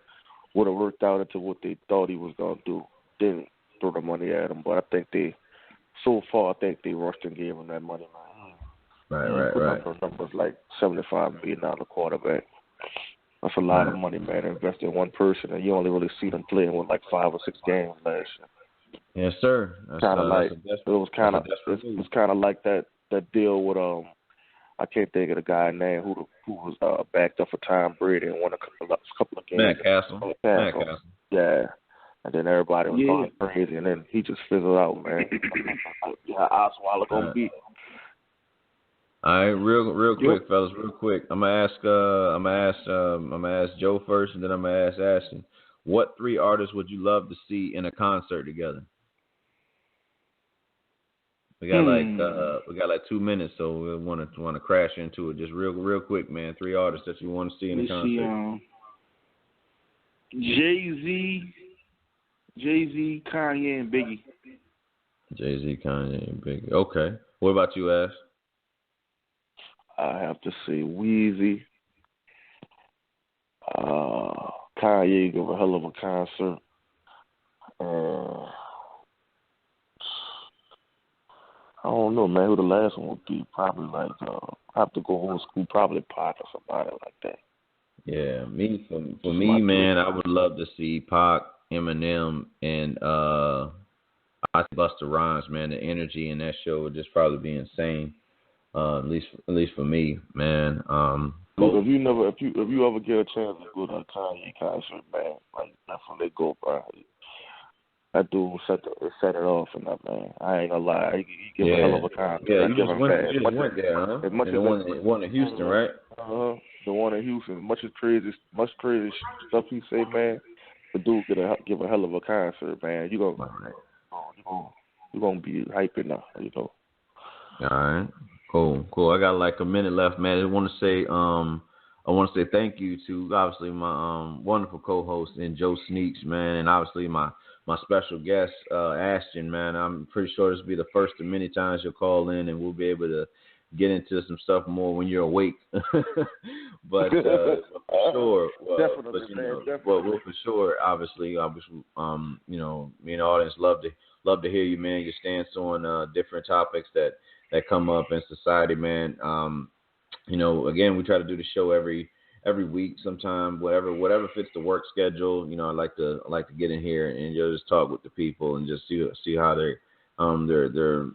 would have worked out into what they thought he was gonna do, then throw the money at him. But I think they rushed and gave him that money, man. Right. Those numbers like $75 million quarterback. That's a lot of money, man. To invest in one person, and you only really see them playing with like 5 or 6 games last year. Yes, sir. It was kind of like that deal with I can't think of the guy's name who was backed up for Tom Brady and won a couple of games. Matt Castle. Yeah. And then everybody was going crazy, and then he just fizzled out, man. Osweiler gonna beat. All right, real quick, fellas, real quick. I'm gonna ask Joe first, and then I'm gonna ask Ashton. What 3 artists would you love to see in a concert together? We got like 2 minutes, so we want to crash into it. Just real quick, man. 3 artists that you want to see in a concert. Jay-Z, Kanye, and Biggie. Jay-Z, Kanye, and Biggie. Okay. What about you, Ash? I have to say Weezy. Kanye gave a hell of a concert. I don't know, man, who the last one would be. Probably like, I have to go old school, probably Pac or somebody like that. Yeah, for me, man, I would love to see Pac, Eminem, and Busta Rhymes, man. The energy in that show would just probably be insane. At least for me, man. Look, if you ever get a chance to go to a Kanye concert, man, like that's when they go, bro. That dude set it off and that, man. I ain't gonna lie, he give a hell of a concert. Yeah, you just went there, huh? The one in Houston, right? The one in Houston. Much crazy stuff he say, man. The dude give a hell of a concert, man. You gonna be hyping now, you know. All right. Cool. I got like a minute left, man. I want to say thank you to obviously my wonderful co-host and Joe Sneaks, man, and obviously my special guest Ashton, man. I'm pretty sure this will be the first of many times you'll call in, and we'll be able to get into some stuff more when you're awake. but for sure, definitely. Well, for sure, obviously, me and the audience love to hear you, man. Your stance on different topics that come up in society, man. Again, we try to do the show every week, sometime, whatever fits the work schedule. I like to get in here and just talk with the people and just see how their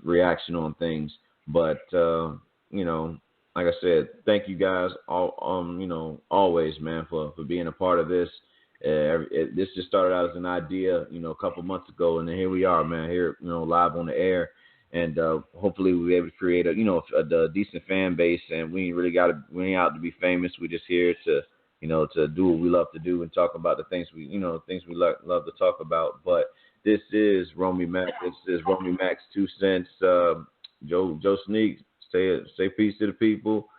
reaction on things. But like I said, thank you guys always, man, for being a part of this. This just started out as an idea, a couple months ago, and then here we are, man, here, live on the air. And hopefully we'll be able to create a decent fan base. And we ain't out to be famous. We're just here to do what we love to do and talk about the things we love to talk about. But this is romey-mak. This is romey-mak's 2 cents. Joe Sneaks, Say peace to the people.